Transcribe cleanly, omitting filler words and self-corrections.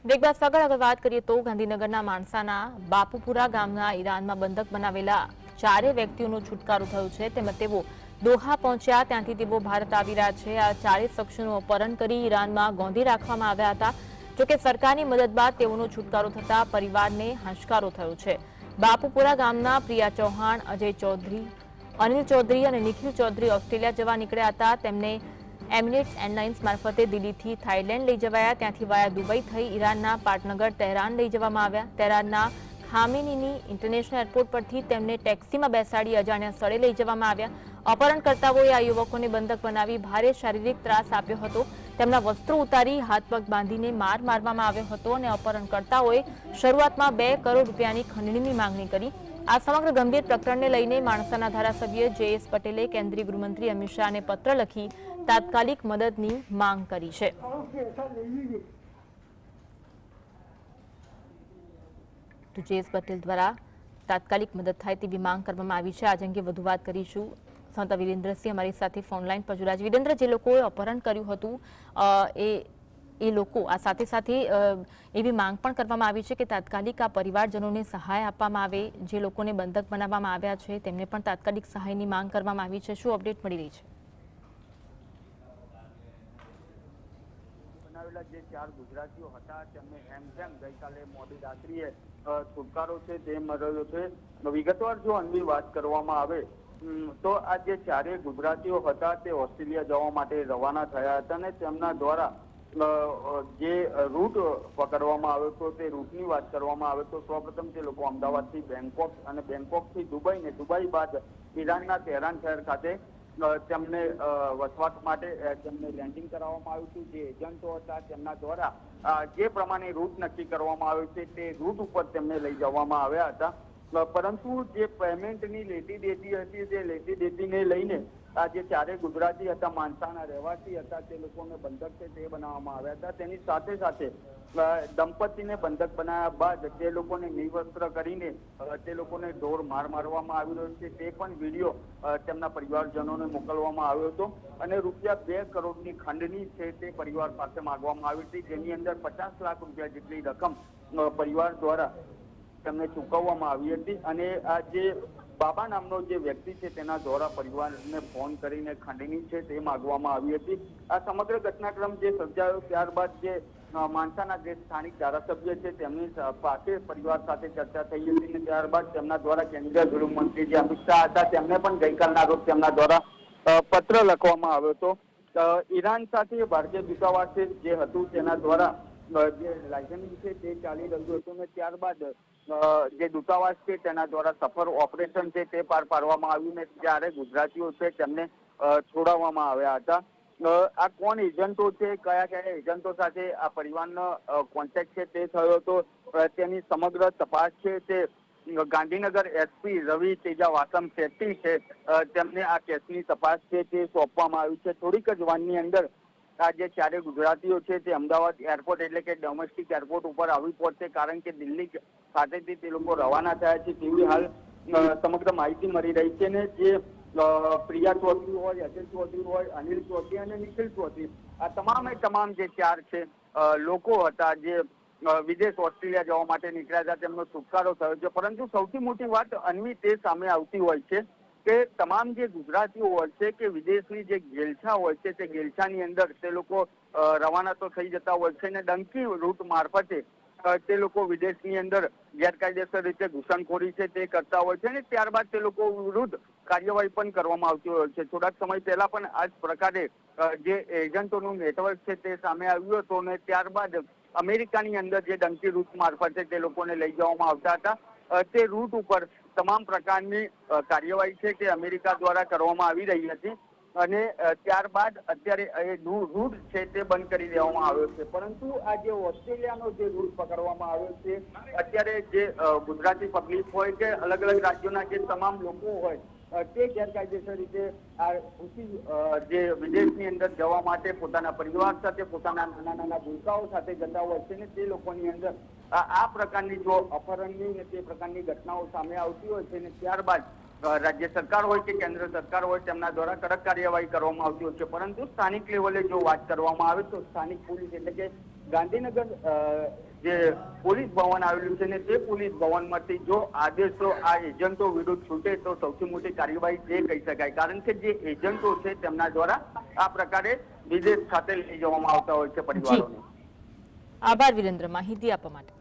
Break બાદ આગળ વાત કરીએ તો ગાંધીનગરના માણસાના બાપુપુરા ગામના ઈરાનમાં બંધક બનાવેલા 4 વ્યક્તિઓનો છુટકારો થયો છે. તેમજ તેઓ દોહા પહોંચ્યા, ત્યાંથી તેઓ ભારત આવી રહ્યા છે. આ 4 શખ્સોનું અપહરણ કરી ઈરાનમાં ગોંધી રાખવામાં આવ્યા હતા. જોકે સરકારની મદદ બાદ તેઓનો છુટકારો થતા પરિવારને હાશકારો થયો છે. બાપુપુરા ગામના પ્રિયા ચૌહાણ, અજય ચૌધરી, અનિલ ચૌધરી અને નિખિલ ચૌધરી ઓસ્ટ્રેલિયા જવા નીકળ્યા હતા. તેમને એમિરેટ્સ એરલાઇન્સ મારફતે દિલ્હીથી થાઇલેન્ડ લઈ જવાયા. ત્યાંથી વાયા દુબઈ થઈ ઈરાનના પાટનગર તહેરાન લઈ જવામાં આવ્યા. તહેરાનના ખામેનીની ઇન્ટરનેશનલ એરપોર્ટ પરથી તેમને ટેક્સીમાં બેસાડી અજાણ્યા સ્થળે લઈ જવામાં આવ્યા. અપહરણકર્તાઓએ આ યુવકોને બંધક બનાવી ભારે શારીરિક ત્રાસ આપ્યો હતો. તેમના વસ્ત્રો ઉતારી હાથ પગ બાંધીને મારવામાં આવ્યો હતો અને અપહરણકર્તાઓએ શરૂઆતમાં 2 કરોડ રૂપિયાની ખંડણીની માંગણી કરી. આ સમગ્ર ગંભીર પ્રકરણને લઈને માણસાના ધારાસભ્ય જે.એસ. પટેલે કેન્દ્રીય ગૃહમંત્રી અમિત શાહને પત્ર લખી તાત્કાલિક મદદની માંગ કરી છે. તો જે.એસ. પટેલ દ્વારા તાત્કાલિક મદદ થાય તેવી માંગ કરવામાં આવી છે. આજ અંગે વધુ વાત કરીશું. સંત વિરેન્દ્રસિંહ અમારી સાથે ફોનલાઈન પર જોડાયા છે. વિરેન્દ્ર, જે લોકોએ અપહરણ કર્યું હતું એ લોકો આ સાથે એવી માંગ પણ કરવામાં આવી છે કે તાત્કાલિક આ પરિવારજનોને સહાય આપવામાં આવે. જે લોકોને બંધક બનાવવામાં આવ્યા છે તેમને પણ તાત્કાલિક સહાયની માંગ કરવામાં આવી છે. શું અપડેટ મળી રહી છે? જે 4 ગુજરાતીઓ હતા તેમને હેમખેમ ગઈકાલે મોડી રાત્રિએ છુટકારો છે તે મળ્યો છે. વિગતવાર જો અંગે વાત કરવામાં આવે તો આ જે 4 ગુજરાતીઓ હતા તે ઓસ્ટ્રેલિયા જવા માટે રવાના થયા હતા અને તેમના દ્વારા જે રૂટ પકડવામાં આવ્યો હતો તે રૂટની વાત કરવામાં આવે તો સૌપ્રથમ તે લોકો અમદાવાદથી બેંકોક અને બેંકોકથી દુબઈ ને દુબઈ બાદ ઈરાનના તહેરાન શહેર ખાતે તેમને વસવાટ માટે તેમને લેન્ડિંગ કરાવવામાં આવ્યું હતું. જે એજન્ટો હતા તેમના દ્વારા જે પ્રમાણે રૂટ નક્કી કરવામાં આવ્યો છે તે રૂટ ઉપર તેમને લઈ જવામાં આવ્યા હતા. પરંતુ જે પેમેન્ટની લેતી દેતી હતી તે લેતી દેતીને લઈને આ જે 4 ગુજરાતી હતા, માણસાના રહેવાસી હતા, તે લોકોને બંધક છે તે બનાવવામાં આવ્યા હતા. તેની સાથે સાથે દંપતીને બંધક બનાવ્યા બાદ તે લોકોને નિવસ્ત્ર કરીને તે લોકોને ઢોર મારવામાં આવી રહ્યો છે તે પણ વિડીયો તેમના પરિવારજનોને મોકલવામાં આવ્યો હતો અને રૂપિયા 2 કરોડની ખંડણી છે તે પરિવાર પાસે માંગવામાં આવી હતી, જેની અંદર 50 લાખ રૂપિયા જેટલી રકમ પરિવાર દ્વારા તેમને ચૂકવવામાં આવી હતી. અને આ જે બાબા નામનો જે વ્યક્તિ છે તેના દ્વારા પરિવારને ફોન કરીને ખંડણી છે તે માંગવામાં આવી હતી. આ સમગ્ર ઘટનાક્રમ જે સર્જાયો ત્યારબાદ જે માણસાના જે સ્થાનિક ધારાસભ્ય છે તેમની પાસે પરિવાર સાથે ચર્ચા થઈ હતી અને ત્યારબાદ તેમના દ્વારા કેન્દ્રીય ગૃહમંત્રી જે અમિત શાહ હતા તેમને પણ ગઈકાલના રોજ તેમના દ્વારા પત્ર લખવામાં આવ્યો હતો. ઈરાન સાથે ભારતીય દૂતાવાસે જે હતું તેના દ્વારા જે લાયસન્સ છે તે ચાલી રહ્યું હતું અને ત્યારબાદ જે દૂતાવાસ છે તેના દ્વારા સફર ઓપરેશન છે તે પાર પાડવામાં આવ્યું ને જ્યારે ગુજરાતીઓ છે તેમને છોડાવવામાં આવ્યા હતા. આ કોણ એજન્ટો છે, કયા કયા એજન્ટો સાથે આ પરિવારનો કોન્ટેક્ટ છે તે થયો હતો તેની સમગ્ર તપાસ છે તે ગાંધીનગર એસપી રવિ તેજા વાસમ શેટ્ટી છે તેમને આ કેસની તપાસ છે તે સોંપવામાં આવી છે. થોડીક જ વારની અંદર આ જે 4 ગુજરાતીઓ છે તે અમદાવાદ એરપોર્ટ એટલે કે ડોમેસ્ટિક એરપોર્ટ ઉપર આવી પહોંચશે, કારણ કે દિલ્હી ખાતેથી તે લોકો રવાના થયા છે તેવી હાલ સમગ્ર માહિતી મળી રહી છે. ને જે પ્રિયા ચૌધરી હોય, અજય ચૌધરી હોય, અનિલ ચૌધરી અને નિખિલ ચૌધરી આ તમામ જે 4 છે લોકો હતા જે વિદેશ ઓસ્ટ્રેલિયા જવા માટે નીકળ્યા હતા તેમનો છુટકારો થયો છે. પરંતુ સૌથી મોટી વાત અન્વી તે સામે આવતી હોય છે કે તમામ જે ગુજરાતીઓ હોય છે કે વિદેશની જે ગેલછા હોય છે તે ગેલછાની અંદર તે લોકો રવાના તો થઈ જતા હોય છે ને ડંકી રૂટ મારફતે તે લોકો વિદેશની અંદર ગેરકાયદેસર રીતે ઘૂસણખોરી છે તે કરતા હોય છે ને ત્યારબાદ તે લોકો વિરુદ્ધ કાર્યવાહી પણ કરવામાં આવતી હોય છે. થોડાક સમય પહેલા પણ આ જ પ્રકારે જે એજન્ટોનું નેટવર્ક છે તે સામે આવ્યું હતું અને ત્યારબાદ અમેરિકાની અંદર જે ડંકી રૂટ મારફતે તે લોકોને લઈ જવામાં આવતા હતા તે રૂટ ઉપર તમામ પ્રકારની કાર્યવાહી છે તે અમેરિકા દ્વારા કરવામાં આવી રહી હતી અને ત્યારબાદ અત્યારે એ રૂટ છે તે બંધ કરી દેવામાં આવ્યો છે. પરંતુ આ જે ઓસ્ટ્રેલિયાનો જે રૂટ પકડવામાં આવ્યો છે અત્યારે જે ગુજરાતી પબ્લિક હોય કે અલગ અલગ રાજ્યોના જે તમામ લોકો હોય તે ગેરકાયદેસર રીતે આ જે વિદેશની અંદર જવા માટે પોતાના પરિવાર સાથે, પોતાના નાના ભૂલકાઓ સાથે જતા હોય છે ને તે લોકોની અંદર આ પ્રકારની જો અપહરણની ને તે પ્રકારની ઘટનાઓ સામે આવતી હોય છે ને ત્યારબાદ રાજ્ય સરકાર હોય કે કેન્દ્ર સરકાર હોય તેમના દ્વારા કડક કાર્યવાહી કરવામાં આવતી હોય છે. પરંતુ સ્થાનિક લેવલે જો વાત કરવામાં આવે તો સ્થાનિક પોલીસ એટલે કે ગાંધીનગર જે પોલીસ ભવન આવેલું છે ને તે પોલીસ ભવનમાંથી જો આદેશો આ એજન્ટો વિરુદ્ધ છૂટે તો સૌથી મોટી કાર્યવાહી તે કહી શકાય, કારણ કે જે એજન્ટો છે તેમના દ્વારા આ પ્રકારે વિદેશ ખાતે લઈ જવામાં આવતા હોય છે પરિવારોને. આભાર વિરેન્દ્ર, માહિતી આપવા માટે.